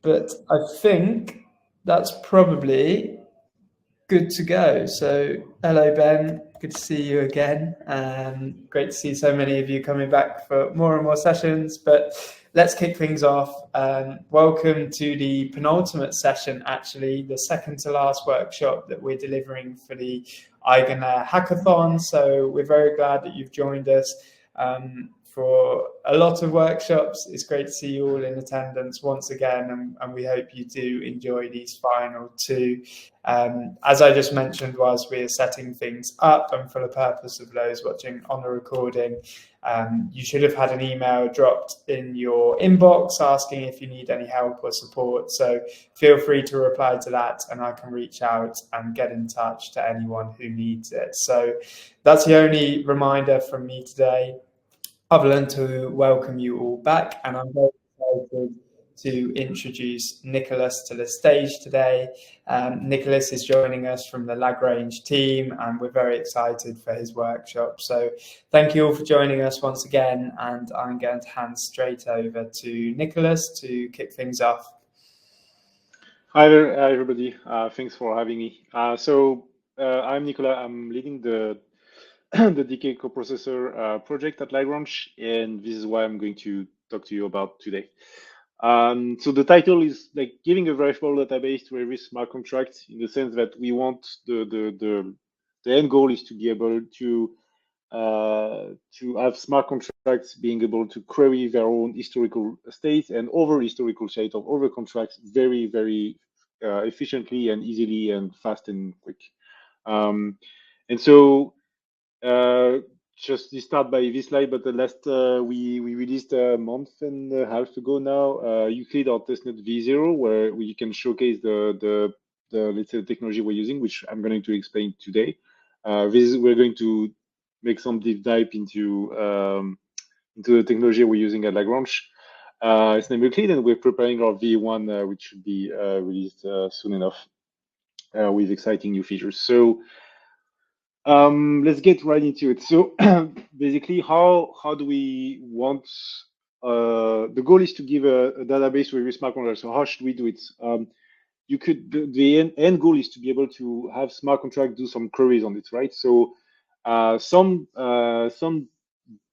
but I think that's probably good to go. So hello, Ben. Good to see you again. Great to see so many of you coming back for more and more sessions. But let's kick things off. Welcome to the penultimate session, actually, the second to last workshop that we're delivering for the EigenLayer Hackathon. So we're very glad that you've joined us for a lot of workshops. It's great to see you all in attendance once again, and we hope you do enjoy these final two. As I just mentioned, whilst we are setting things up, and for the purpose of those watching on the recording, you should have had an email dropped in your inbox asking if you need any help or support. So feel free to reply to that, and I can reach out and get in touch to anyone who needs it. So that's the only reminder from me today, other than to welcome you all back. And I'm very excited to introduce Nicolas to the stage today. Nicolas is joining us from the Lagrange team, and we're very excited for his workshop. So thank you all for joining us once again, and I'm going to hand straight over to Nicolas to kick things off. Hi there, everybody. Thanks for having me. I'm Nicolas. I'm leading the DK Coprocessor project at Lagrange, and this is what I'm going to talk to you about today. So the title is like giving a verifiable database to every smart contract, in the sense that we want the end goal is to be able to have smart contracts being able to query their own historical state and over historical state of other contracts very, very efficiently and easily and fast and quick. Just to start by this slide, but the last we released a month and a half ago now, Euclid or testnet v0, where we can showcase the let's say the technology we're using, which I'm going to explain today. We're going to make some deep dive into the technology we're using at Lagrange. It's named Euclid, and we're preparing our v1, which should be released soon enough with exciting new features. So let's get right into it. So basically, how do we want? The goal is to give a database with smart contracts. So how should we do it? The end goal is to be able to have smart contract do some queries on it, right? So some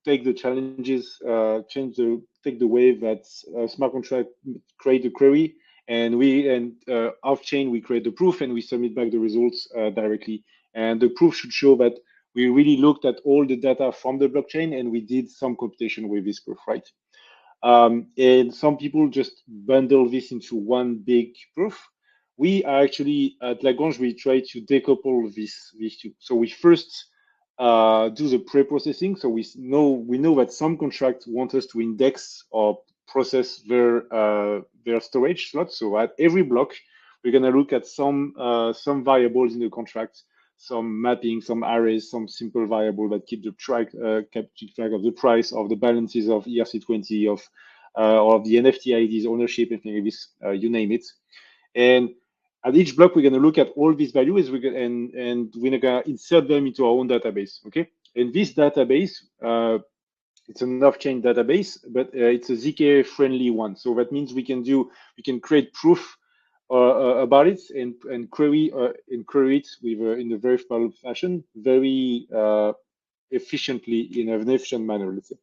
take the challenges, take the way that smart contract create a query, and off chain we create the proof and we submit back the results directly. And the proof should show that we really looked at all the data from the blockchain and we did some computation with this proof, right? And some people just bundle this into one big proof. We are actually at Lagrange, we try to decouple these two. So we first do the pre-processing. So we know that some contracts want us to index or process their storage slots. So at every block, we're going to look at some variables in the contract, some mapping, some arrays, some simple variable that keep track of the price, of the balances of ERC20, of the NFT IDs, ownership, anything like this, you name it. And at each block, we're going to look at all these values, and we're going to insert them into our own database. Okay, and this database, it's an off-chain database, but it's a ZK-friendly one. So that means we can create proof about it and query it with in a verifiable fashion, very efficiently, in an efficient manner, let's say.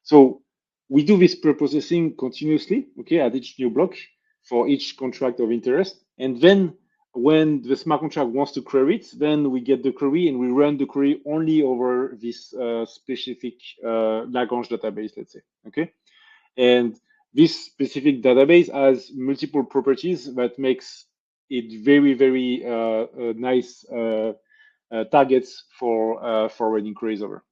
So we do this pre-processing continuously, okay, at each new block for each contract of interest, and then when the smart contract wants to query it, then we get the query and we run the query only over this specific Lagrange database, let's say, okay, and this specific database has multiple properties that makes it very, very nice targets for running queries over.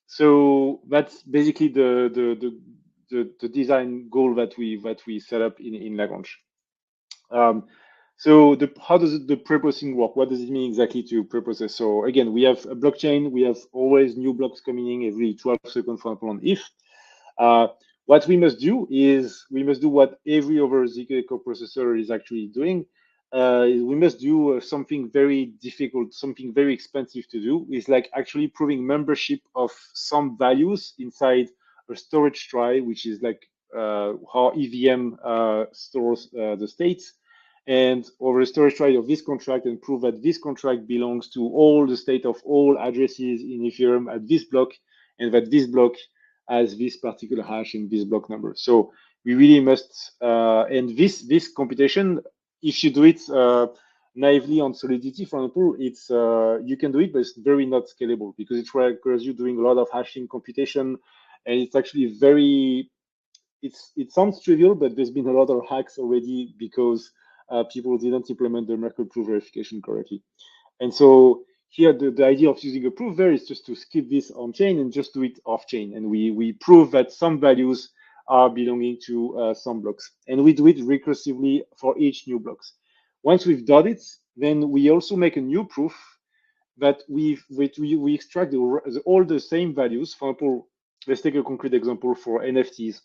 So that's basically the design goal that we set up in Lagrange. So how does the pre-processing work? What does it mean exactly to pre-process? So again, we have a blockchain. We have always new blocks coming in every 12 seconds, for example, on ETH. What we must do is we must do what every other ZK coprocessor is actually doing. We must do something very difficult, something very expensive to do. Is like actually proving membership of some values inside a storage trie, which is like how EVM stores the states, and over a storage try of this contract, and prove that this contract belongs to all the state of all addresses in Ethereum at this block, and that this block has this particular hash in this block number. So we really must, and this computation, if you do it naively on Solidity, for example, it's you can do it, but it's very not scalable because it requires you doing a lot of hashing computation, and it's actually very, it sounds trivial, but there's been a lot of hacks already because people didn't implement the Merkle proof verification correctly. And so here, the idea of using a proof var is just to skip this on chain and just do it off chain. And we prove that some values are belonging to some blocks. And we do it recursively for each new blocks. Once we've done it, then we also make a new proof that we extract all the same values. For example, let's take a concrete example for NFTs,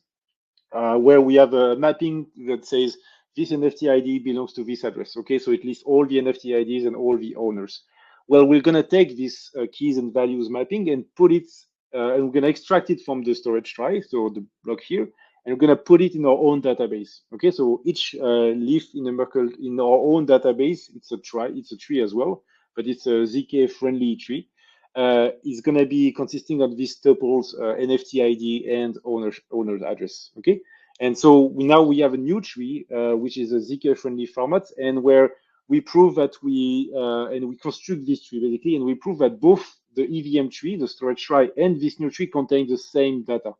where we have a mapping that says this NFT ID belongs to this address. Okay, so it lists all the NFT IDs and all the owners. Well, we're going to take this keys and values mapping and put it, and we're going to extract it from the storage try, so the block here, and we're going to put it in our own database. Okay, so each leaf in a Merkle in our own database, it's a tree as well, but it's a ZK friendly tree. Is going to be consisting of these tuples, NFT ID and owner's address. Okay, and so now we have a new tree, which is a ZK friendly format, and where we prove that and we construct this tree basically, and we prove that both the EVM tree, the storage try, and this new tree contain the same data.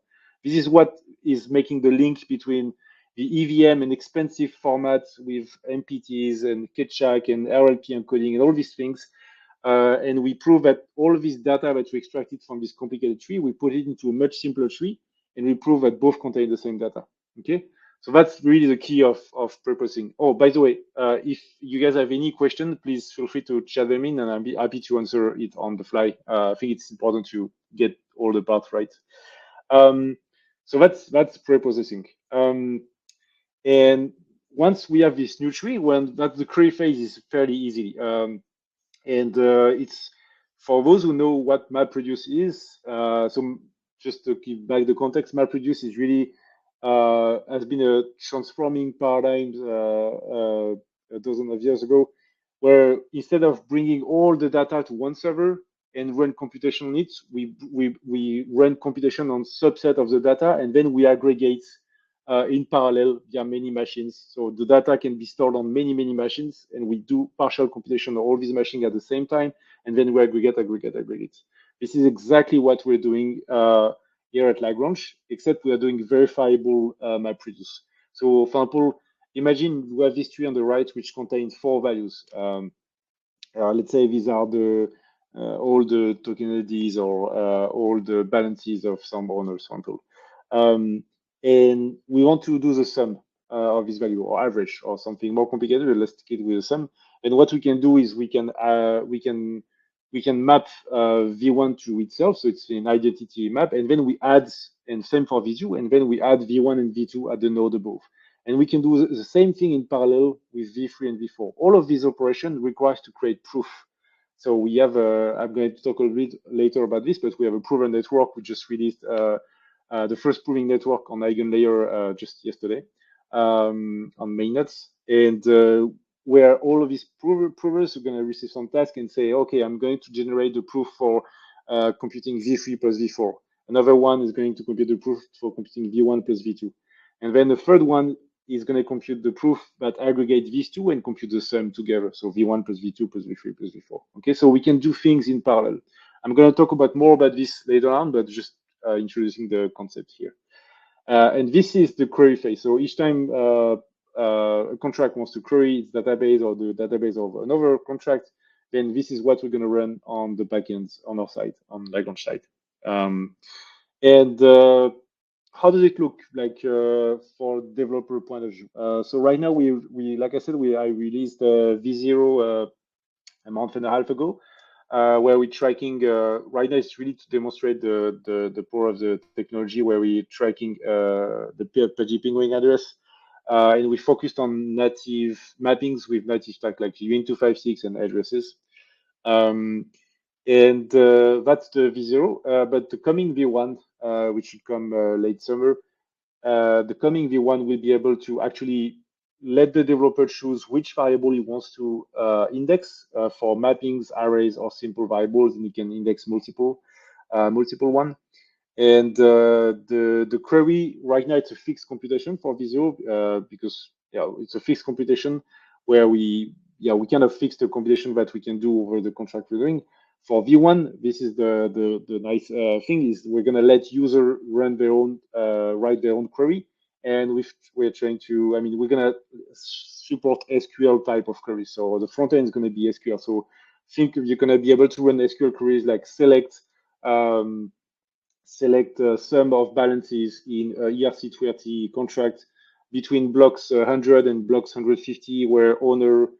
This is what is making the link between the EVM and expensive formats with MPTs and Ketchak and RLP encoding and all these things. And we prove that all of this data that we extracted from this complicated tree, we put it into a much simpler tree, and we prove that both contain the same data. Okay, so that's really the key of purposing. Oh, by the way, if you guys have any question, please feel free to chat them in, and I'll be happy to answer it on the fly. I think it's important to get all the parts right. So that's preprocessing. And once we have this new tree, that's the query phase is fairly easy. And it's for those who know what MapReduce is. So just to give back the context, MapReduce is really has been a transforming paradigm a dozen of years ago, where instead of bringing all the data to one server and run computation on it, we run computation on subset of the data, and then we aggregate in parallel via many machines. So the data can be stored on many machines, and we do partial computation of all these machines at the same time, and then we aggregate. This is exactly what we're doing here at Lagrange, except we are doing verifiable MapReduce. So for example, imagine we have this tree on the right which contains 4 values. Let's say these are all the token IDs or all the balances of some owners, for example. And we want to do the sum of this value, or average, or something more complicated. Let's take it with a sum. And what we can do is we can map V1 to itself, so it's an identity map, and then we add, and same for V2, and then we add V1 and V2 at the node above. And we can do the same thing in parallel with V3 and V4. All of these operations requires to create proof. So we have I'm going to talk a little bit later about this, but we have a proven network. We just released the first proving network on EigenLayer just yesterday on mainnets, and where all of these provers are going to receive some task and say, okay, I'm going to generate the proof for computing V3 plus V4. Another one is going to compute the proof for computing V1 plus V2. And then the third one is going to compute the proof that aggregate these two and compute the sum together. So V1 plus V2 plus V3 plus V4. Okay, so we can do things in parallel. I'm going to talk more about this later on, but just introducing the concept here. And this is the query phase. So each time a contract wants to query its database or the database of another contract, then this is what we're going to run on the backends on our side, on Lagrange side. How does it look like for developer point of view? So right now, we like I said, I released V0 a month and a half ago, where we're tracking. Right now, it's really to demonstrate the power of the technology, where we're tracking the PG penguin address, and we focused on native mappings with native stack like UN256 and addresses. And that's the V0, but the coming V1, which should come late summer, the coming V1 will be able to actually let the developer choose which variable he wants to index for mappings, arrays, or simple variables, and he can index multiple one. And the query right now, it's a fixed computation for V0 because it's a fixed computation where we kind of fix the computation that we can do over the contract we're doing. For V1, this is the nice thing is we're going to let user run their own, write their own query. And we're trying to, we're going to support SQL type of queries. So the front end is going to be SQL. So think you're going to be able to run SQL queries like select sum of balances in ERC20 contract between blocks 100 and blocks 150, where owner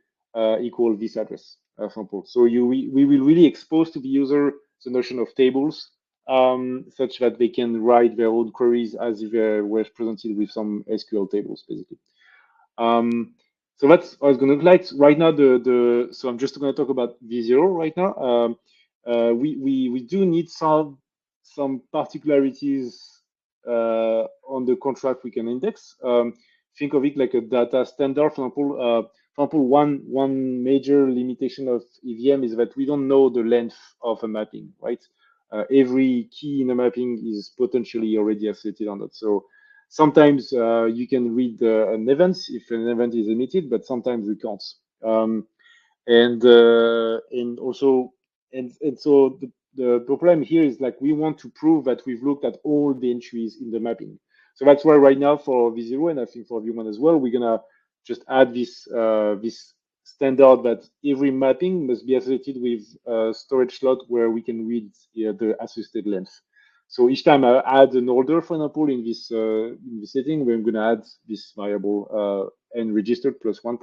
equal this address, for example. So we will really expose to the user the notion of tables, such that they can write their own queries as if they were presented with some SQL tables, basically. So that's how it's going to look like right now. So I'm just going to talk about V0 right now. We do need some particularities on the contract we can index. Think of it like a data standard. For example, one major limitation of EVM is that we don't know the length of a mapping, right? Every key in a mapping is potentially already associated on that. So sometimes you can read an event if an event is emitted, but sometimes we can't. And so the problem here is like we want to prove that we've looked at all the entries in the mapping. So that's why right now for V0 and I think for V1 as well, we're gonna just add this this standard that every mapping must be associated with a storage slot where we can read the associated length. So each time I add an order, for example, in this setting, we're going to add this variable n registered +1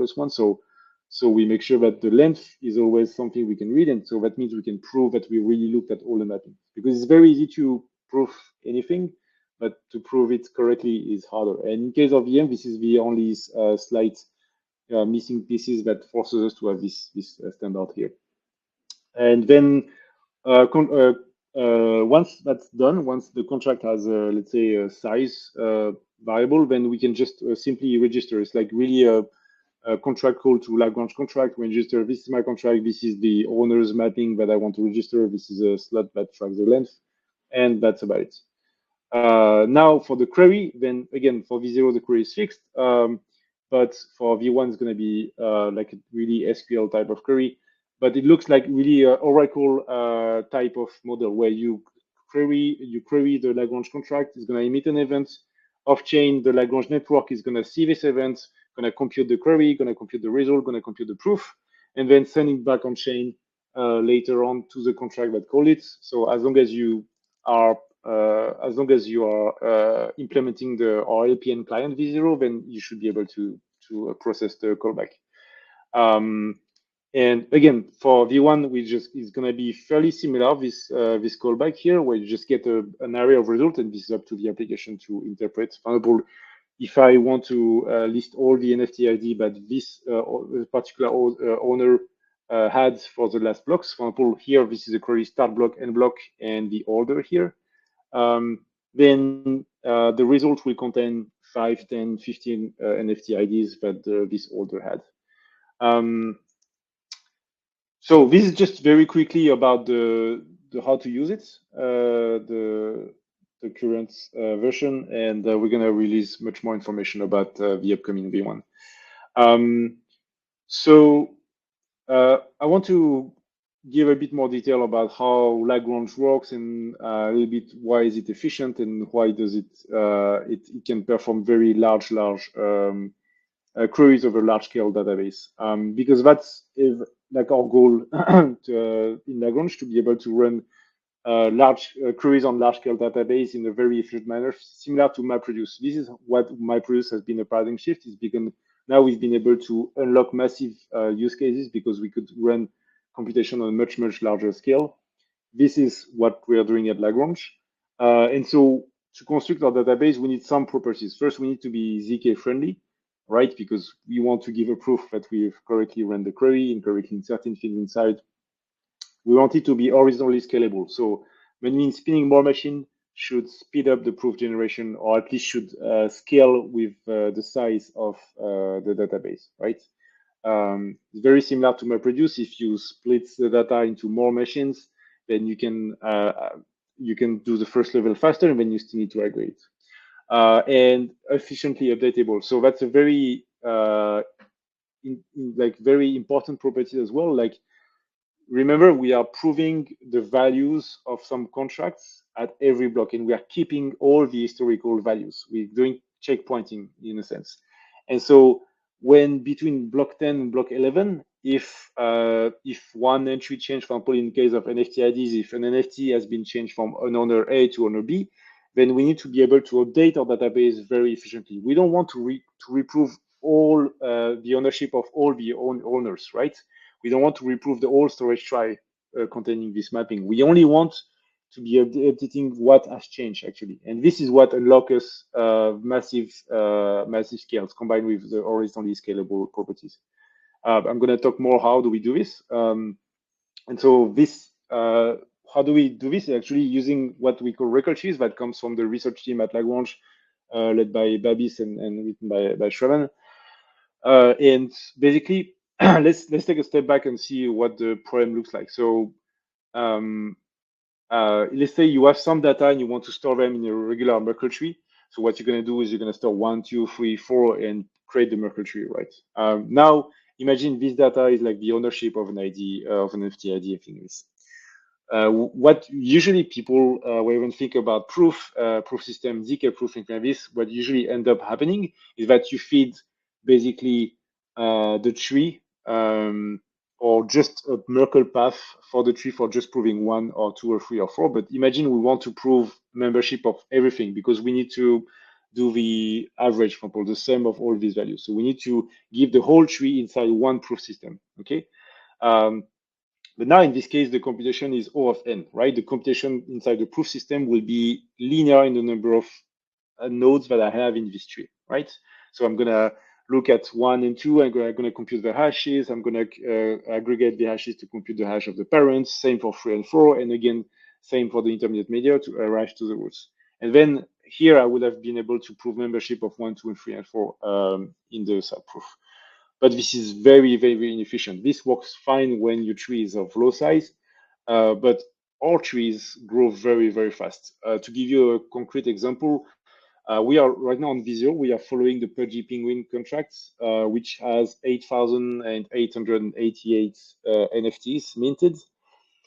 So we make sure that the length is always something we can read, and so that means we can prove that we really looked at all the mapping. Because it's very easy to prove anything, but to prove it correctly is harder. And in case of VM, this is the only slight missing pieces that forces us to have this standard here. And then once that's done, once the contract has, let's say, a size variable, then we can just simply register. It's like really a contract call to Lagrange contract. We register, this is my contract, this is the owner's mapping that I want to register, this is a slot that tracks the length, and that's about it. Now for the query, then again, for V0, the query is fixed, but for V1, it's going to be like a really SQL type of query. But it looks like really an Oracle type of model where you query the Lagrange contract, is going to emit an event. Off-chain, the Lagrange network is going to see this event, going to compute the query, going to compute the result, going to compute the proof, and then sending back on chain later on to the contract that called it. So as long as you are implementing the LPN client V0, then you should be able to process the callback. And again, for V1, is going to be fairly similar. This callback here, where you just get an array of results, and this is up to the application to interpret. For example, if I want to list all the NFT ID that this particular owner had for the last blocks, for example, here this is a query start block, end block, and the order here. Then the result will contain 5, 10, 15 NFT IDs that this order had. So this is just very quickly about the how to use it, the current version, and we're going to release much more information about the upcoming V1. So I want to give a bit more detail about how Lagrange works and a little bit why is it efficient and why does it can perform very large queries over large-scale database, because that's like our goal in Lagrange, to be able to run large queries on large-scale database in a very efficient manner, similar to MapReduce. This is what MapReduce has been a paradigm shift. Is because now we've been able to unlock massive use cases because we could run computation on a much larger scale. This is what we are doing at Lagrange, and so to construct our database, we need some properties. First, we need to be ZK friendly, right? Because we want to give a proof that we've correctly run the query and correctly inserting things inside. We want it to be horizontally scalable. So when it means spinning more machine should speed up the proof generation, or at least should scale with the size of the database, right? It's very similar to MapReduce. If you split the data into more machines, then you can do the first level faster, and then you still need to aggregate. And efficiently updatable. So that's a very very important property as well. Like, remember, we are proving the values of some contracts at every block, and we are keeping all the historical values. We're doing checkpointing in a sense. And so when between block 10 and block 11, if one entry changed, for example, in case of NFT IDs, if an NFT has been changed from an owner A to owner B, then we need to be able to update our database very efficiently. We don't want to reprove all the ownership of all the owners, right? We don't want to reprove the whole storage trie containing this mapping. We only want to be updating what has changed, actually. And this is what unlocks massive scales combined with the horizontally scalable properties. I'm going to talk more how do we do this. And so this, how do we do this? Actually using what we call Reckle Trees that comes from the research team at Lagrange, led by Babis and written by Shravan. And basically, let's take a step back and see what the problem looks like. So let's say you have some data and you want to store them in a regular Reckle tree. So what you're going to do is you're going to store 1, 2, 3, 4 and create the Reckle tree, right? Now imagine this data is like the ownership of an ID, of an NFT ID, I think is. What usually people, when think about proof system, ZK proof, things like this, what usually end up happening is that you feed basically the tree or just a Merkle path for the tree for just proving 1 or 2 or 3 or 4. But imagine we want to prove membership of everything because we need to do the average, for example, the sum of all these values. So we need to give the whole tree inside one proof system, okay? But now in this case, the computation is O of n, right? The computation inside the proof system will be linear in the number of nodes that I have in this tree, right? So I'm gonna look at 1 and 2, I'm gonna compute the hashes, I'm gonna aggregate the hashes to compute the hash of the parents, same for 3 and 4, and again, same for the intermediate media to arrive to the roots. And then here I would have been able to prove membership of 1, 2, and 3, and 4 in the subproof. But this is very, very, very inefficient. This works fine when your tree is of low size, but all trees grow very, very fast. To give you a concrete example, we are right now on Visio. We are following the Pudgy Penguin contracts, which has 8,888 NFTs minted.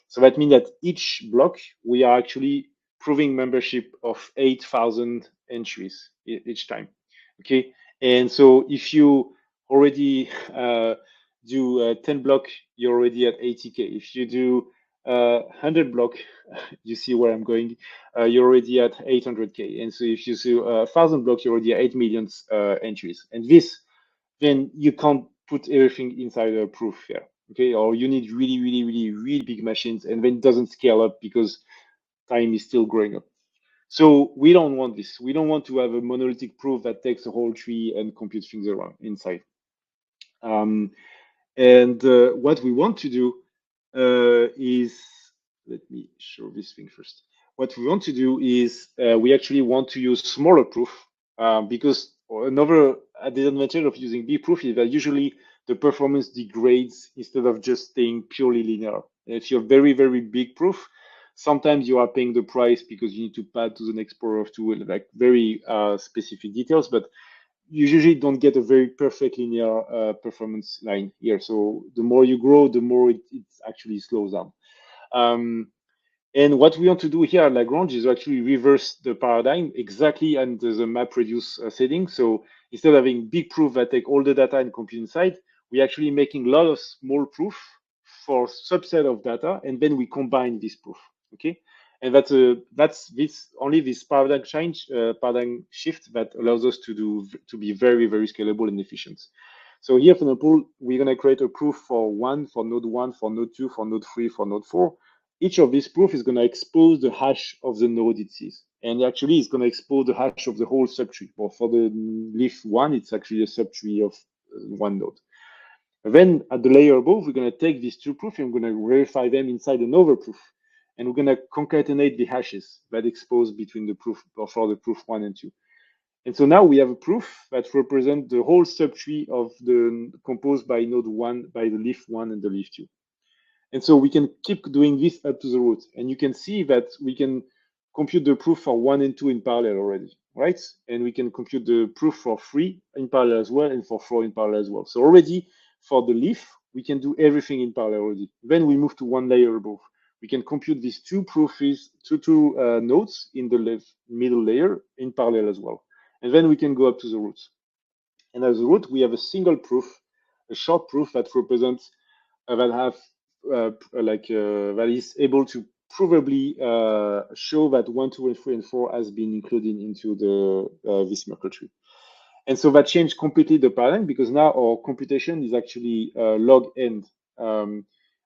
So that means that each block, we are actually proving membership of 8,000 entries each time, okay? And so if you already do 10 block, you're already at 80K. If you do 100 block, you see where I'm going, you're already at 800K. And so if you do 1,000 block, you're already at 8 million entries. And this, then you can't put everything inside a proof here, okay? Or you need really, really, really, really big machines, and then it doesn't scale up because time is still growing up. So we don't want this. We don't want to have a monolithic proof that takes a whole tree and computes things around inside. What we want to do is, let me show this thing first. What we want to do is we actually want to use smaller proof because another disadvantage of using big proof is that usually the performance degrades instead of just staying purely linear. If you're very, very big proof, sometimes you are paying the price because you need to pad to the next power of 2, like very specific details, but you usually don't get a very perfect linear performance line here. So the more you grow, the more it actually slows down. And what we want to do here at Lagrange is actually reverse the paradigm exactly under the MapReduce setting. So instead of having big proof that take all the data and compute inside, we're actually making a lot of small proof for subset of data, and then we combine this proof, okay? And that's this paradigm change, paradigm shift that allows us to be very, very scalable and efficient. So here, for example, we're going to create a proof for node 1, for node 2, for node 3, for node 4. Each of these proof is going to expose the hash of the node it sees. And actually, it's going to expose the hash of the whole subtree. But for the leaf 1, it's actually a subtree of one node. And then at the layer above, we're going to take these two proofs and we're going to verify them inside another proof. and we're going to concatenate the hashes that expose between the proof or for the proof 1 and 2. And so now we have a proof that represents the whole subtree of the composed by node 1, by the leaf 1 and the leaf 2. And so we can keep doing this up to the root. And you can see that we can compute the proof for 1 and 2 in parallel already, right? And we can compute the proof for 3 in parallel as well, and for 4 in parallel as well. So already for the leaf, we can do everything in parallel already. Then we move to one layer above. We can compute these two proofs, two nodes in the middle layer in parallel as well. And then we can go up to the roots. And as a root, we have a single proof, a short proof that represents that is able to provably show that 1, 2, and 3, and 4 has been included into the this Reckle tree. And so that changed completely the paradigm, because now our computation is actually log n.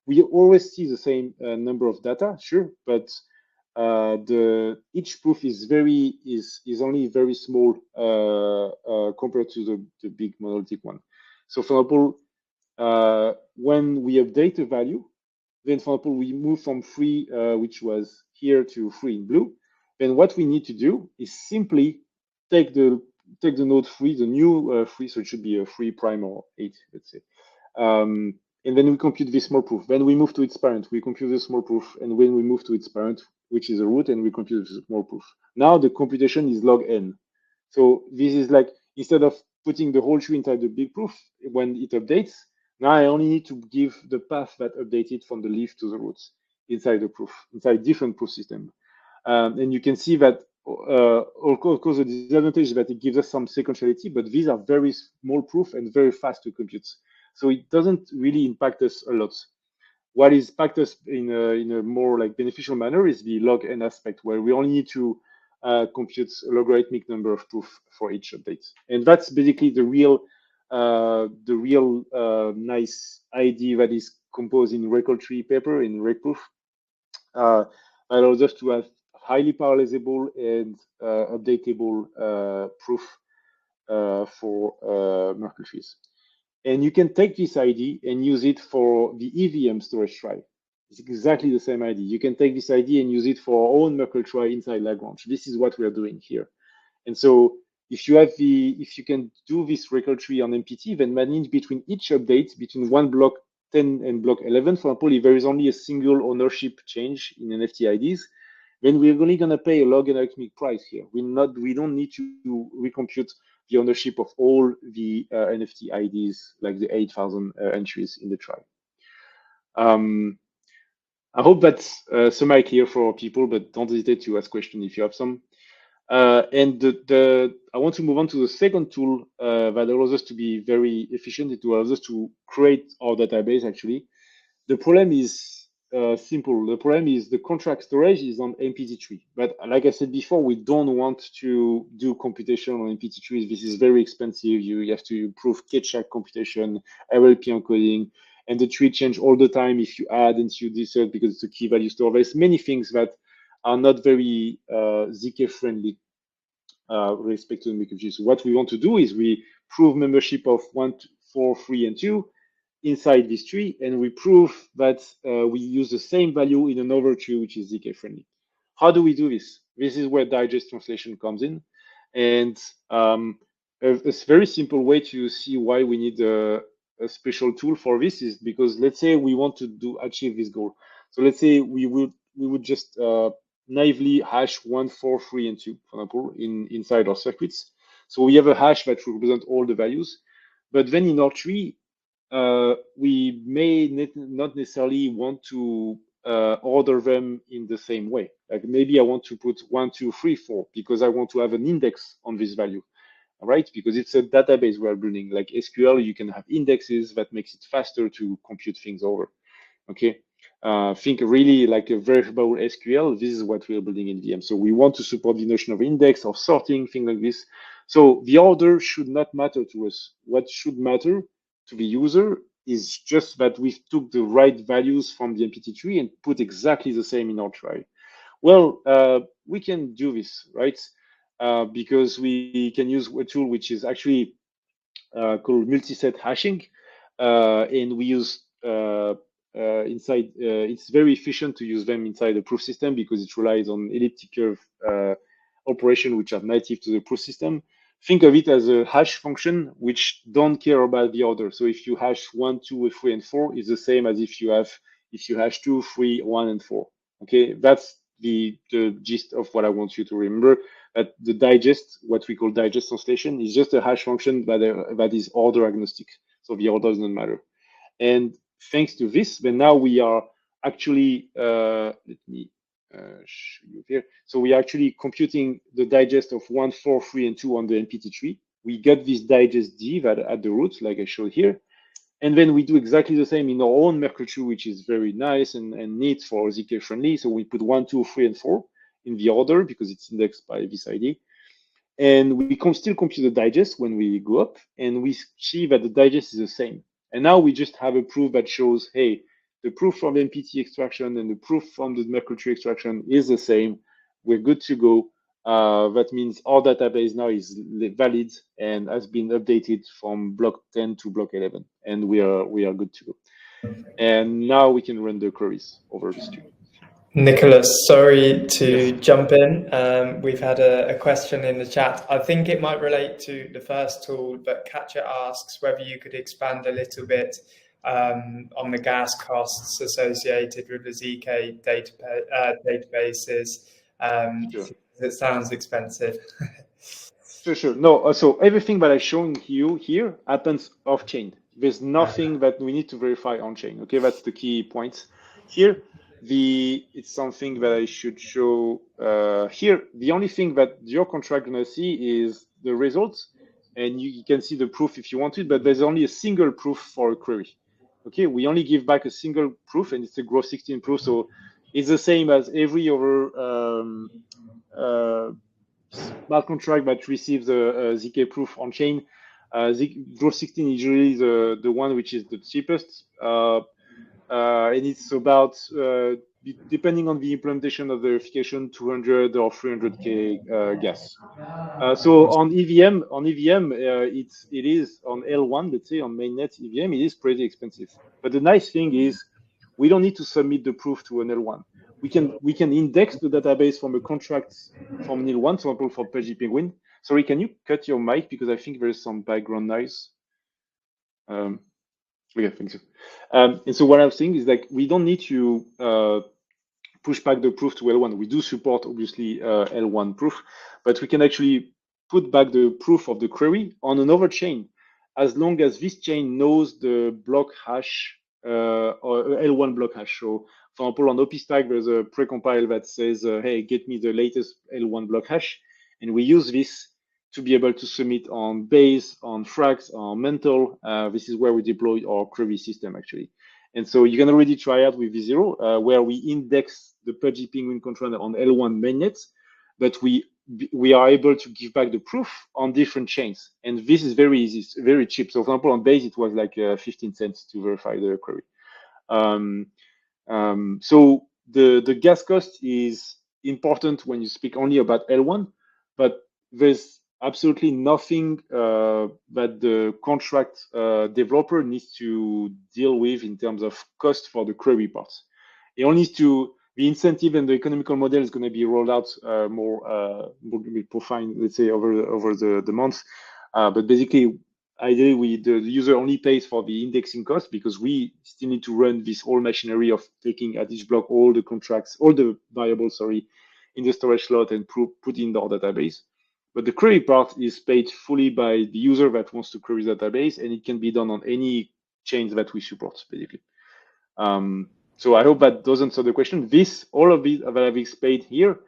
We always see the same number of data, sure, but each proof is only very small compared to the big monolithic one. So for example, when we update a value, then for example, we move from 3, which was here, to 3 in blue. Then what we need to do is simply take the node 3, the new 3, so it should be a 3 prime or 8, let's say. And then we compute this small proof. Then we move to its parent, we compute the small proof. And when we move to its parent, which is a root, and we compute the small proof. Now the computation is log n. So this is like, instead of putting the whole tree inside the big proof, when it updates, now I only need to give the path that updated from the leaf to the roots inside the proof, inside different proof system. And you can see that, of course, the disadvantage is that it gives us some sequentiality, but these are very small proof and very fast to compute. So it doesn't really impact us a lot. What is impacts us in a more like beneficial manner is the log n aspect, where we only need to compute a logarithmic number of proof for each update. And that's basically the real nice idea that is composed in Reckle Tree paper, in Reckproof, that allows us to have highly parallelizable and updatable proof for Reckle trees. And you can take this ID and use it for the EVM storage trie. It's exactly the same ID. You can take this ID and use it for our own Reckle trie inside Lagrange. This is what we are doing here. And so if you can do this Reckle tree on MPT, then manage between each update, between one block 10 and block 11, for example, if there is only a single ownership change in NFT IDs, then we're only going to pay a logarithmic price here. We don't need to recompute the ownership of all the NFT IDs, like the 8,000 entries in the trie. I hope that's semi-clear for people, but don't hesitate to ask questions if you have some. And I want to move on to the second tool that allows us to be very efficient. It allows us to create our database, actually. The problem is simple. The problem is the contract storage is on MPT3. But like I said before, we don't want to do computation on MPT3. This is very expensive. You have to prove K-check computation, RLP encoding, and the tree change all the time if you add and you insert, because it's a key value store. There's many things that are not very ZK friendly with respect to the MPT3. So what we want to do is we prove membership of 1, 4, 3, and 2 inside this tree, and we prove that we use the same value in another tree, which is ZK friendly. How do we do this? This is where digest translation comes in. And a very simple way to see why we need a special tool for this is because, let's say we want to achieve this goal. So let's say we would just naively hash 1, 4, 3, and 2, for example, inside our circuits. So we have a hash that represents all the values. But then in our tree, we may not necessarily want to order them in the same way. Like maybe I want to put 1, 2, 3, 4 because I want to have an index on this value, right? Because it's a database we're building. Like SQL, you can have indexes that makes it faster to compute things over. Okay, think really like a verifiable SQL. This is what we're building in VM. So we want to support the notion of index, of sorting, things like this. So the order should not matter to us. What should matter to the user is just that we took the right values from the MPT3 and put exactly the same in our trie. Well, we can do this, right? Because we can use a tool which is actually called multi-set hashing, and we use inside. It's very efficient to use them inside the proof system because it relies on elliptic curve operation, which are native to the proof system. Think of it as a hash function which don't care about the order. So if you hash 1, 2, 3, and 4, it's the same as if you hash 2, 3, 1, and 4. Okay, that's the gist of what I want you to remember. That the digest, what we call digest translation, is just a hash function that is order agnostic. So the order doesn't matter. And thanks to this, then now we are actually, let me show you here. So we are actually computing the digest of 1, 4, 3, and 2 on the NPT tree. We get this digest div at the root, like I showed here. And then we do exactly the same in our own Reckle Tree, which is very nice and neat for ZK friendly. So we put 1, 2, 3, and 4 in the order because it's indexed by this ID. And we can still compute the digest when we go up, and we see that the digest is the same. And now we just have a proof that shows, hey, the proof from the MPT extraction and the proof from the Reckle Tree extraction is the same. We're good to go. That means our database now is valid and has been updated from block 10 to block 11, and we are good to go. And now we can run the queries over the stream. Nicolas, sorry to jump in. We've had a question in the chat. I think it might relate to the first tool, but Katja asks whether you could expand a little bit on the gas costs associated with the ZK databases. Sure. It sounds expensive. Sure. No, so everything that I'm showing you here happens off-chain. There's nothing that we need to verify on-chain. Okay, that's the key point here. It's something that I should show here. The only thing that your contract gonna see is the results, and you can see the proof if you want it, but there's only a single proof for a query. Okay, we only give back a single proof, and it's a growth 16 proof, so it's the same as every other smart contract that receives a ZK proof on chain. Growth 16 is usually the one which is the cheapest. And it's about, depending on the implementation of the verification, 200 or 300K gas. So on EVM, it is on L1, let's say on mainnet EVM, it is pretty expensive. But the nice thing is we don't need to submit the proof to an L1. We can index the database from a contract from L1, for example, for Pudgy Penguin. Sorry, can you cut your mic because I think there's some background noise. Okay, thank you. And so what I'm saying is like we don't need to push back the proof to L1. We do support obviously L1 proof, but we can actually put back the proof of the query on another chain as long as this chain knows the block hash or L1 block hash. So for example, on OPStack, there's a precompile that says, hey, get me the latest L1 block hash. And we use this to be able to submit on base, on Frax, on Mental. This is where we deploy our query system actually. And so you can already try out with V0, where we index the Pudgy Penguin controller on L1 mainnet, but we are able to give back the proof on different chains. And this is very easy, it's very cheap. So for example, on base, it was like 15 cents to verify the query. So the gas cost is important when you speak only about L1, but there's absolutely nothing that the contract developer needs to deal with in terms of cost for the query parts. It only needs to, the incentive and the economical model is going to be rolled out more profile, let's say, over the month. But basically, ideally, the user only pays for the indexing cost because we still need to run this whole machinery of taking at each block all the contracts, all the variables, in the storage slot and put in our database. But the query part is paid fully by the user that wants to query the database, and it can be done on any chains that we support, basically. So I hope that does answer the question. All of it that I've explained here,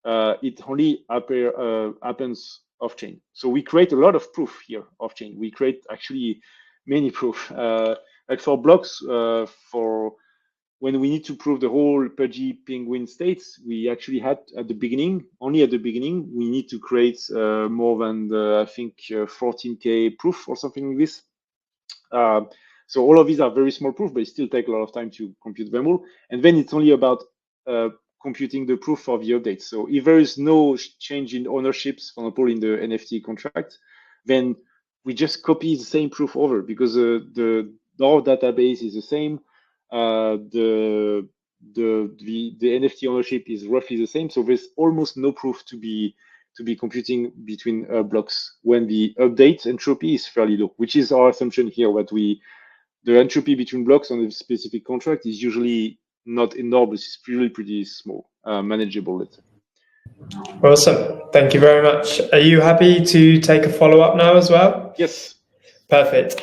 it only happens off-chain. So we create a lot of proof here off-chain. We create actually many proof. Like for blocks, for when we need to prove the whole Pudgy Penguin states, we actually had only at the beginning, we need to create more than I think 14K proof or something like this. So all of these are very small proof, but it still take a lot of time to compute them all. And then it's only about computing the proof for the updates. So if there is no change in ownerships, for example, in the NFT contract, then we just copy the same proof over because our database is the same. the NFT ownership is roughly the same. So there's almost no proof to be computing between blocks when the update entropy is fairly low, which is our assumption here. The entropy between blocks on a specific contract is usually not enormous. It's usually pretty small, manageable, let's say. Awesome. Thank you very much. Are you happy to take a follow-up now as well? Yes. Perfect.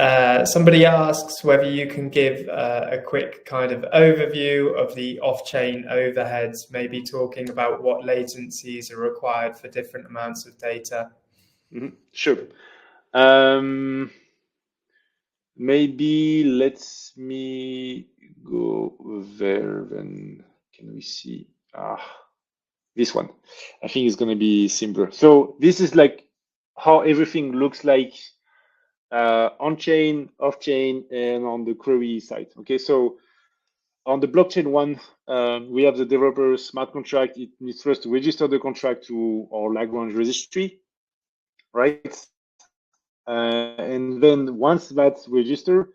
Somebody asks whether you can give a quick kind of overview of the off-chain overheads, maybe talking about what latencies are required for different amounts of data. Mm-hmm. Sure. Maybe let me go there, then can we see this one? I think it's going to be simpler. So this is like how everything looks like on-chain, off-chain, and on the query side. Okay, so on the blockchain one, we have the developer smart contract. It needs first to register the contract to our Lagrange registry, right? And then once that's registered,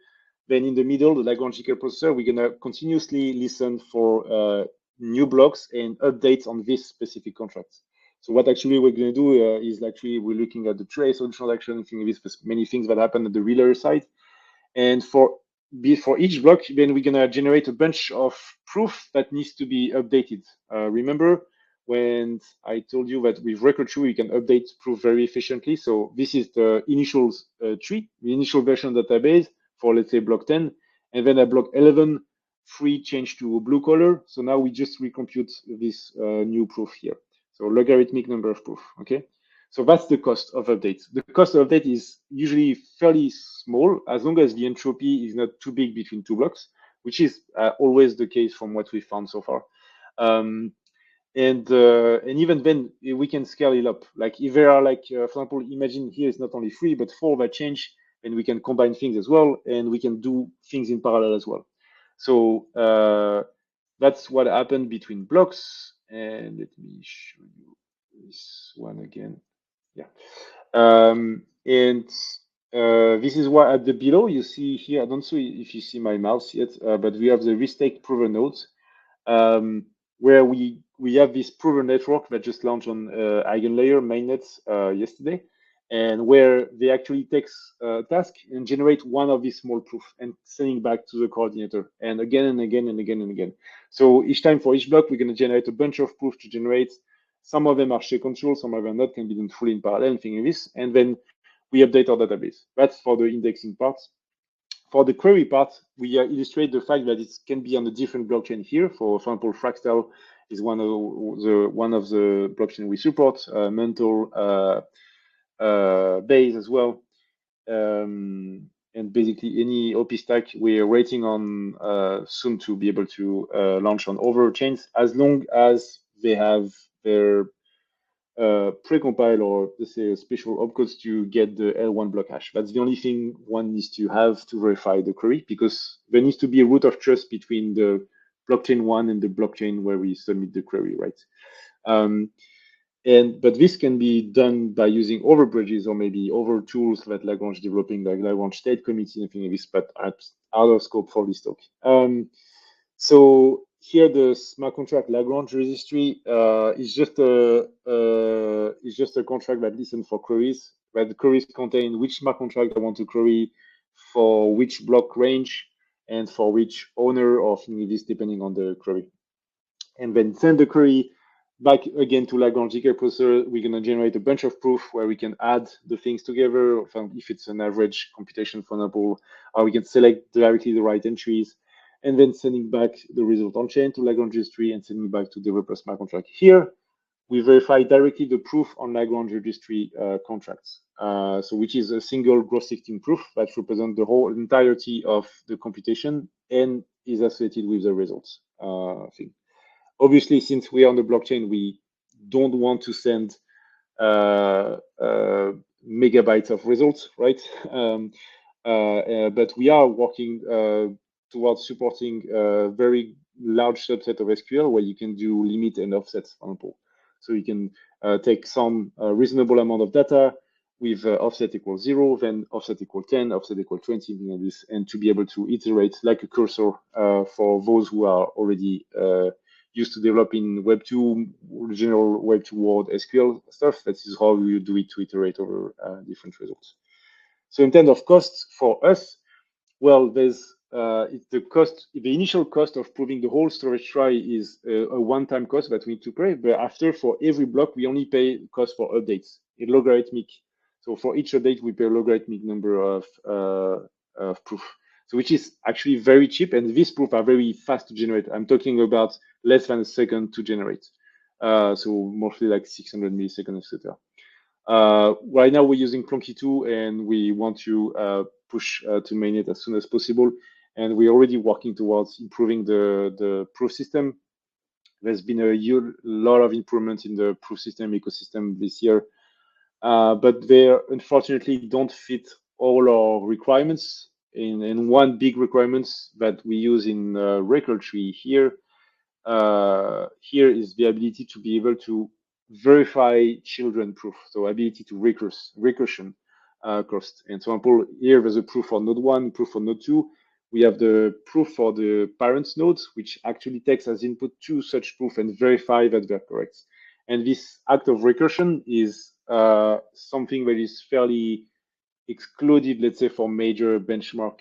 then in the middle, the Lagrange processor, we're gonna continuously listen for new blocks and updates on this specific contract. So what actually we're gonna do is actually we're looking at the trace of the transaction, with many things that happen at the real side. And for each block, then we're gonna generate a bunch of proof that needs to be updated. Remember when I told you that with Reckle Tree, we can update proof very efficiently. So this is the initial tree, the initial version database for, let's say, block 10. And then at block 11, free change to blue color. So now we just recompute this new proof here. So logarithmic number of proof, okay? So that's the cost of update. The cost of update is usually fairly small as long as the entropy is not too big between two blocks, which is always the case from what we found so far. And even then we can scale it up. Like if there are like, for example, imagine here it's not only 3 but 4 that change, and we can combine things as well, and we can do things in parallel as well. So that's what happened between blocks. And let me show you this one again. Yeah. And this is what at the below you see here. I don't know if you see my mouse yet, but we have the restake prover nodes, where we have this prover network that just launched on EigenLayer mainnet yesterday, and where they actually takes a task and generate one of these small proof and sending back to the coordinator, and again and again and again and again. So each time for each block, we're going to generate a bunch of proof to generate. Some of them are share control, some of them not, can be done fully in parallel, and things like this. And then we update our database. That's for the indexing part. For the query part, we illustrate the fact that it can be on a different blockchain here. For example, Fractal is one of the blockchain we support. Mental Base as well. And basically any OP stack we're waiting on soon to be able to launch on other chains, as long as they have their precompile or let's say special opcodes to get the L1 block hash. That's the only thing one needs to have to verify the query, because there needs to be a root of trust between the blockchain one and the blockchain where we submit the query, right? But this can be done by using other bridges or maybe other tools that Lagrange developing, like Lagrange State Committee and things like this, but out of scope for this talk. So here the smart contract Lagrange registry is just a contract that listens for queries, where the queries contain which smart contract I want to query for which block range and for which owner or things like this, depending on the query. And then send the query back again to Lagrange processor. We're going to generate a bunch of proof where we can add the things together, if it's an average computation, for example, or we can select directly the right entries, and then sending back the result on chain to Lagrange registry and sending back to developer smart contract. Here, we verify directly the proof on Lagrange registry contracts, so which is a single gross 16 proof that represents the whole entirety of the computation and is associated with the results thing. Obviously, since we are on the blockchain, we don't want to send megabytes of results, right? But we are working towards supporting a very large subset of SQL where you can do limit and offsets, for example. So you can take some reasonable amount of data, with offset equals 0, then offset equal 10, offset equal 20, like this, and to be able to iterate like a cursor for those who are already used to developing Web 2, general Web 2 world SQL stuff. That is how you do it to iterate over different results. So in terms of costs for us, well, there's it's the initial cost of proving the whole storage try is a one-time cost that we need to pay. But after, for every block, we only pay cost for updates in logarithmic. So for each update, we pay a logarithmic number of proof. So which is actually very cheap, and these proofs are very fast to generate. I'm talking about less than a second to generate. So mostly like 600 milliseconds, etc. Right now we're using Plonky 2, and we want to push to mainnet as soon as possible. And we're already working towards improving the proof system. There's been a lot of improvements in the proof system ecosystem this year, but they unfortunately don't fit all our requirements. And one big requirement that we use in Reckle Tree here is the ability to be able to verify children proof, so ability to recursion cost. And for example, here there's a proof for node 1, proof for node 2. We have the proof for the parents nodes, which actually takes as input 2 such proof and verify that they're correct. And this act of recursion is something that is fairly excluded, let's say, for major benchmark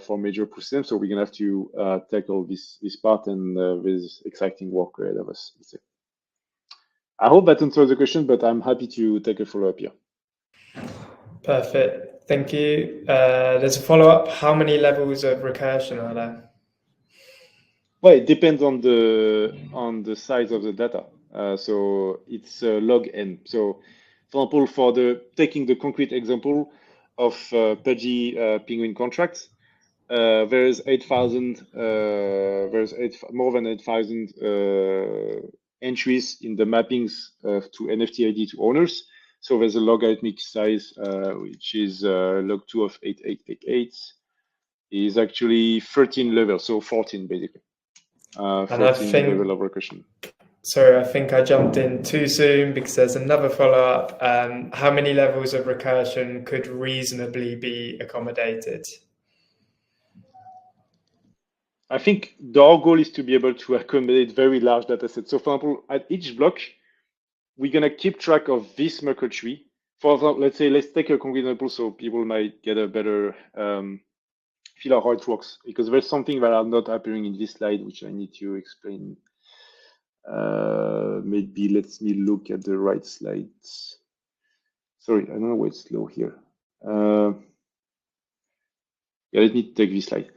for major proof systems. So we're gonna have to tackle this part, and there's exciting work ahead of us, let's say. I hope that answers the question, but I'm happy to take a follow-up here. Perfect. Thank you. There's a follow-up. How many levels of recursion are there? Well, it depends on the size of the data. So it's log n. So, for example, for taking the concrete example of Pudgy Penguin contracts, there's 8,000. More than 8,000 entries in the mappings to NFT ID to owners. So there's a logarithmic size, which is log 2 of 8888, is actually 13 levels, so 14 basically. 14 level of recursion. Sorry, I think I jumped in too soon because there's another follow-up. How many levels of recursion could reasonably be accommodated? I think our goal is to be able to accommodate very large data sets. So for example, at each block, we're gonna keep track of this Reckle tree. For example, let's take a concrete example so people might get a better feel of how it works, because there's something that are not appearing in this slide, which I need to explain. Maybe let me look at the right slides. Sorry, I don't know why it's slow here. Yeah, let me take this slide.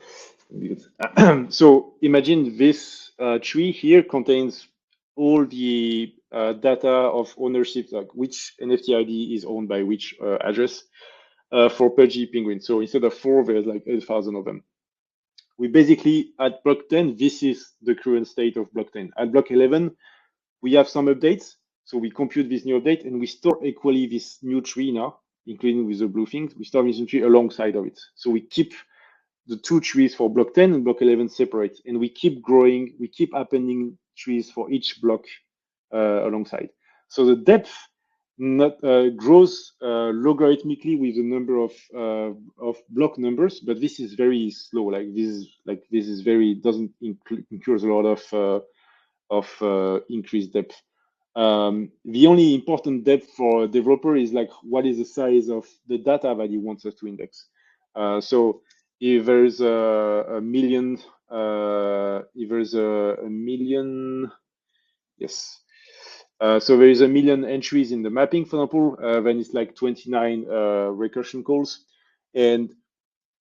So imagine this tree here contains all the data of ownership, like which NFT ID is owned by which address for Pudgy Penguin. So instead of 4, there's like 8,000 of them. We basically, at block 10, this is the current state of block 10. At block 11, we have some updates. So we compute this new update, and we store equally this new tree now, including with the blue things. We store this new tree alongside of it. So we keep the 2 trees for block 10 and block 11 separate, and we keep growing, we keep appending trees for each block alongside. So the depth grows logarithmically with the number of block numbers, but this is very slow. This is very doesn't incurs a lot of increased depth. The only important depth for a developer is like what is the size of the data that he wants us to index. So if there's a million, yes. So there is a million entries in the mapping, for example, then it's like 29 recursion calls. And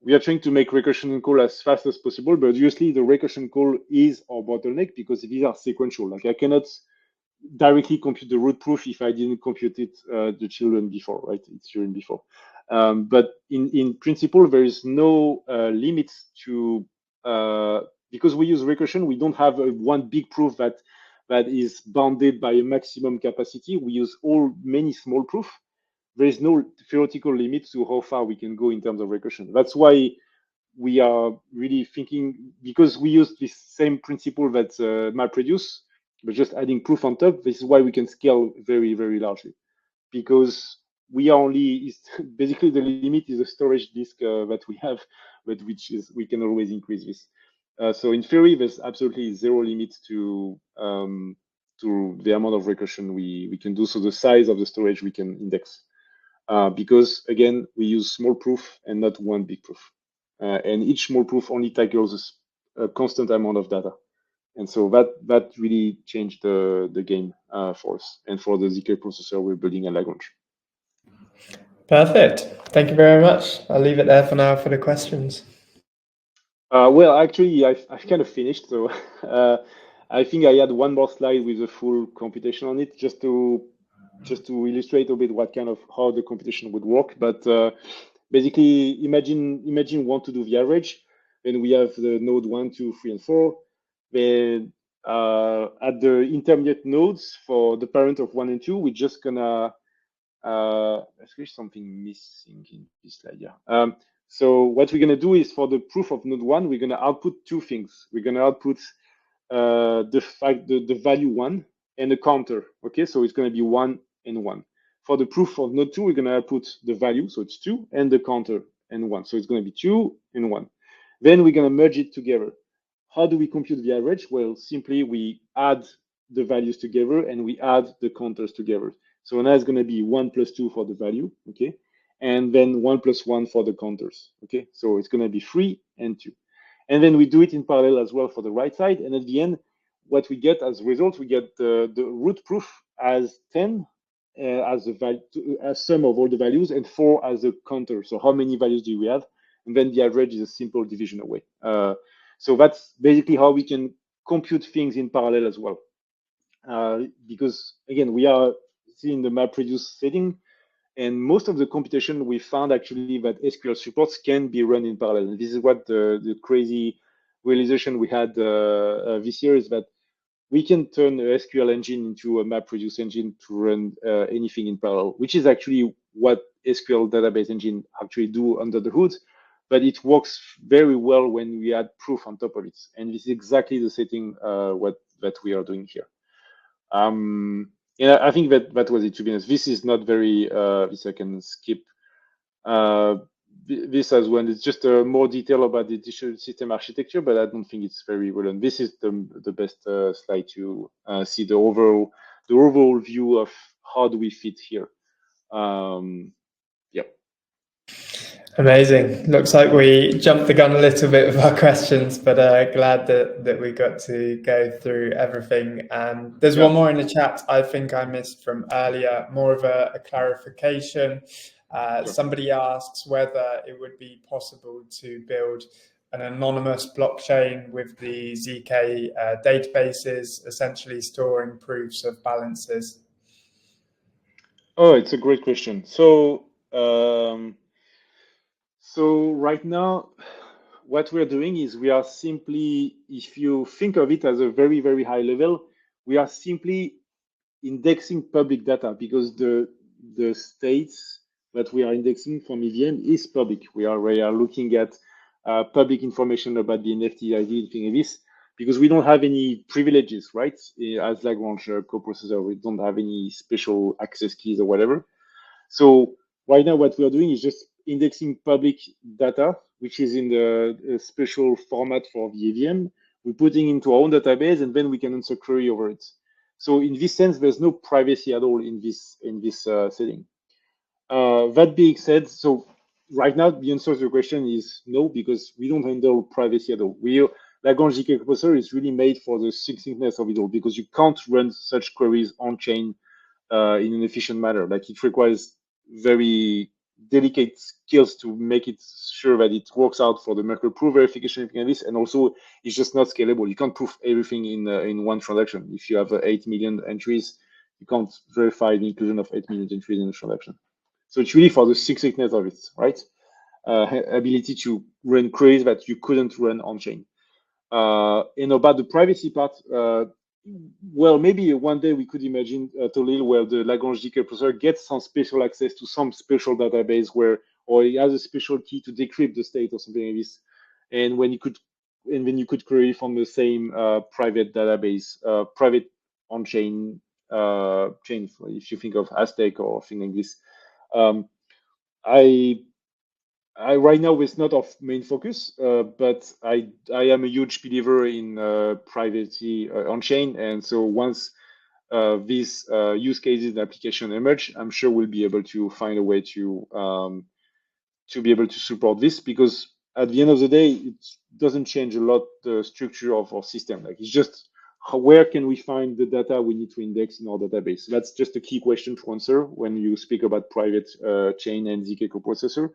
we are trying to make recursion call as fast as possible, but obviously the recursion call is our bottleneck because these are sequential. Like I cannot directly compute the root proof if I didn't compute it the children before, right? It's children before. But in principle, there is no limits to, because we use recursion, we don't have one big proof that is bounded by a maximum capacity. We use many small proof. There is no theoretical limit to how far we can go in terms of recursion. That's why we are really thinking, because we use this same principle that MapReduce, but just adding proof on top. This is why we can scale very, very largely, because we are only basically the limit is the storage disk that we have, but which is we can always increase this. So in theory, there's absolutely zero limit to the amount of recursion we can do. So the size of the storage we can index, because again, we use small proof and not one big proof, and each small proof only tackles a constant amount of data. And so that really changed the game for us and for the ZK processor we're building at Lagrange. Perfect. Thank you very much. I'll leave it there for now for the questions. Well, actually, I've kind of finished. So I think I had one more slide with a full computation on it, just to illustrate a bit what kind of how the computation would work. But basically, imagine we want to do the average, and we have the node 1, 2, 3, and 4. Then at the intermediate nodes for the parent of 1 and 2, we're just gonna there's something missing in this slide. Yeah. So what we're gonna do is for the proof of node 1, we're gonna output two things. We're gonna output the value 1 and the counter. Okay, so it's gonna be 1 and 1. For the proof of node 2, we're gonna output the value, so it's 2, and the counter and 1. So it's gonna be 2 and 1. Then we're gonna merge it together. How do we compute the average? Well, simply we add the values together and we add the counters together. So now it's going to be 1 plus 2 for the value, okay? And then 1 plus 1 for the counters, okay? So it's going to be 3 and 2. And then we do it in parallel as well for the right side. And at the end, what we get as a result, we get the root proof as 10 as a value, as sum of all the values, and 4 as a counter. So how many values do we have? And then the average is a simple division away. So that's basically how we can compute things in parallel as well. Because again, we are seeing the MapReduce setting, and most of the computation we found actually that SQL supports can be run in parallel. And this is what the crazy realization we had this year is that we can turn a SQL engine into a MapReduce engine to run anything in parallel, which is actually what SQL database engine actually do under the hood. But it works very well when we add proof on top of it. And this is exactly the setting that we are doing here. Yeah, I think that was it, to be honest. This is not very, this I can skip. This as well, it's just more detail about the distributed system architecture, but I don't think it's very relevant. This is the best slide to see the overall view of how do we fit here. Yeah. Amazing. Looks like we jumped the gun a little bit with our questions, but glad that we got to go through everything. And there's one more in the chat I think I missed from earlier, more of a clarification. Somebody asks whether it would be possible to build an anonymous blockchain with the ZK databases, essentially storing proofs of balances. Oh, it's a great question. So right now, what we're doing is we are simply, if you think of it as a very, very high level, we are simply indexing public data because the states that we are indexing from EVM is public. We are looking at public information about the NFT ID, thing like this, because we don't have any privileges, right? As Lagrange coprocessor, we don't have any special access keys or whatever. So right now, what we are doing is just indexing public data, which is in the special format for the EVM. We're putting into our own database, and then we can answer query over it. So in this sense, there's no privacy at all in this setting. That being said, so right now the answer to the question is no, because we don't handle privacy at all. Lagrange ZK Coprocessor is really made for the succinctness of it all, because you can't run such queries on chain in an efficient manner. Like, it requires very delicate skills to make it sure that it works out for the Merkle proof verification like this, and also it's just not scalable. You can't proof everything in one transaction. If you have 8 million entries, you can't verify the inclusion of 8 million entries in a transaction. So it's really for the succinctness of it, right? Ability to run queries that you couldn't run on chain. And about the privacy part, well, maybe one day we could imagine Tolil where the Lagrange ZK processor gets some special access to some special database or it has a special key to decrypt the state or something like this. And then you could query from the same private database, private on-chain chain, if you think of Aztec or thing like this. I right now it's not of main focus, but I am a huge believer in privacy on chain, and so once these use cases and application emerge, I'm sure we'll be able to find a way to be able to support this, because at the end of the day, it doesn't change a lot the structure of our system. Like, it's just where can we find the data we need to index in our database? That's just a key question to answer when you speak about private chain and ZK coprocessor.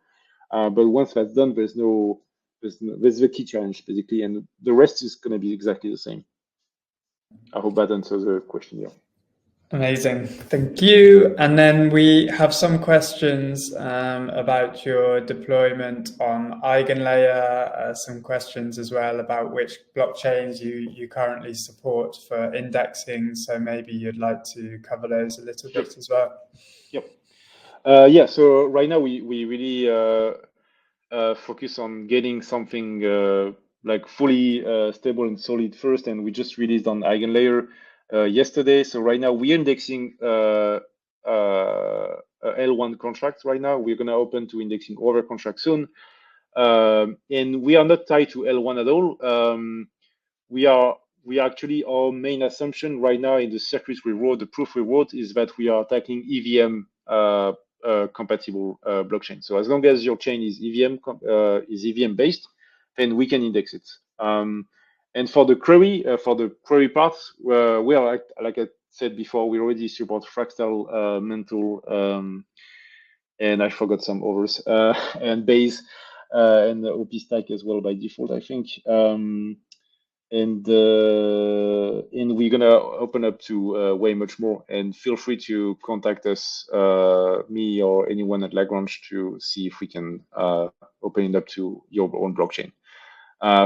But once that's done, there's the key challenge basically, and the rest is going to be exactly the same. I hope that answers the question. Yeah. Amazing, thank you. And then we have some questions about your deployment on EigenLayer, some questions as well about which blockchains you currently support for indexing. So maybe you'd like to cover those a little bit as well. Yep. Yeah, so right now we really focus on getting something like fully stable and solid first, and we just released on EigenLayer yesterday. So right now we're indexing L1 contracts right now. We're going to open to indexing other contracts soon. And we are not tied to L1 at all. We actually, our main assumption right now in the circuit reward, the proof reward, is that we are tackling EVM compatible blockchain. So as long as your chain is EVM based, then we can index it. And for the query parts, we are, like I said before, we already support Fractal, Mental, and I forgot some others, and Base, and the OP stack as well by default, I think. And we're gonna open up to way much more. And feel free to contact us, me or anyone at Lagrange, to see if we can open it up to your own blockchain.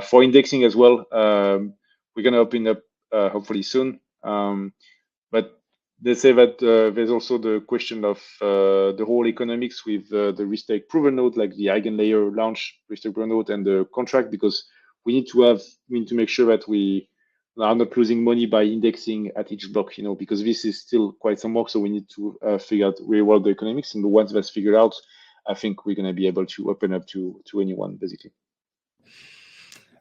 For indexing as well, we're gonna open up hopefully soon. But they say that there's also the question of the whole economics with the restake proven node, like the EigenLayer launch restake proven node and the contract, because we need to make sure that we are not losing money by indexing at each block, because this is still quite some work. So we need to figure out really well the economics, and once that's figured out, I think we're going to be able to open up to anyone basically.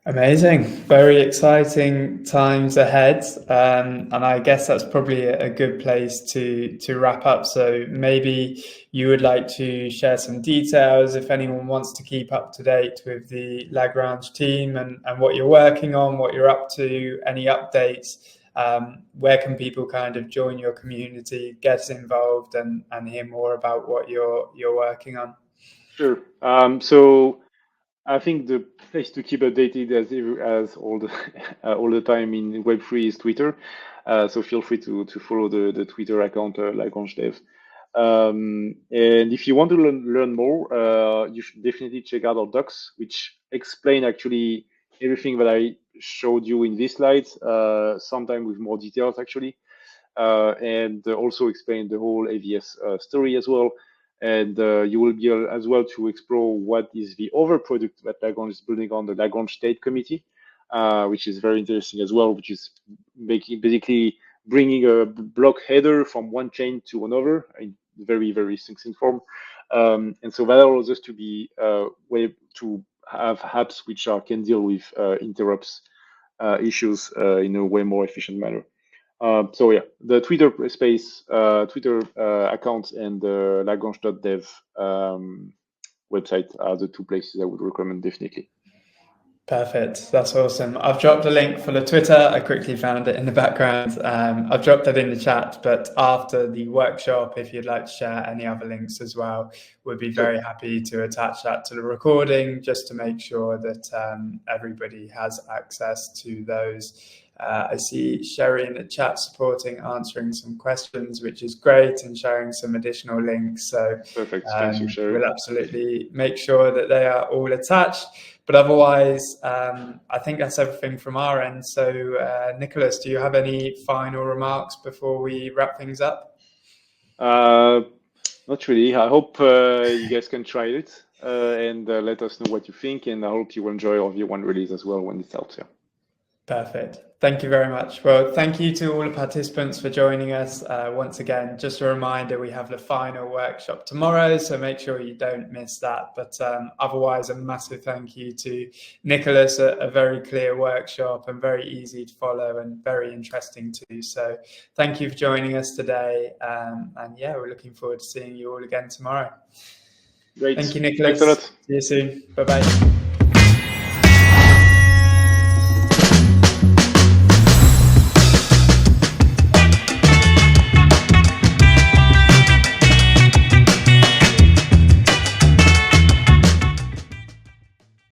Amazing, very exciting times ahead, and I guess that's probably a good place to wrap up. So maybe you would like to share some details if anyone wants to keep up to date with the Lagrange team and what you're working on, what you're up to, any updates. Where can people kind of join your community, get involved, and hear more about what you're working on? Sure. So I think the place to keep updated as all the time in Web3 is Twitter. So feel free to follow the Twitter account Lagrange Dev. And if you want to learn more, you should definitely check out our docs, which explain actually everything that I showed you in these slides, sometime with more details actually, and also explain the whole AVS story as well. And you will be as well to explore what is the other product that Lagrange is building on, the Lagrange State Committee, which is very interesting as well, which is basically bringing a block header from one chain to another in very, very succinct form. And so that allows us to be to have apps which can deal with interrupts issues in a way more efficient manner. So yeah, the Twitter space, Twitter account, and the Lagrange.dev website are the two places I would recommend definitely. Perfect. That's awesome. I've dropped a link for the Twitter. I quickly found it in the background. I've dropped that in the chat, but after the workshop, if you'd like to share any other links as well, we'd be very happy to attach that to the recording, just to make sure that everybody has access to those. I see Sherry in the chat answering some questions, which is great, and sharing some additional links. So perfect. Thank you, Sherry. We'll absolutely make sure that they are all attached. But otherwise, I think that's everything from our end. So Nicolas, do you have any final remarks before we wrap things up? Not really. I hope you guys can try it and let us know what you think. And I hope you will enjoy our V1 release as well when it's out. Yeah. Perfect. Thank you very much. Well, thank you to all the participants for joining us. Once again, just a reminder, we have the final workshop tomorrow, so make sure you don't miss that. But otherwise, a massive thank you to Nicolas, a very clear workshop and very easy to follow and very interesting too. So thank you for joining us today. And yeah, we're looking forward to seeing you all again tomorrow. Great. Thank you, Nicolas. Thanks a lot. See you soon. Bye-bye.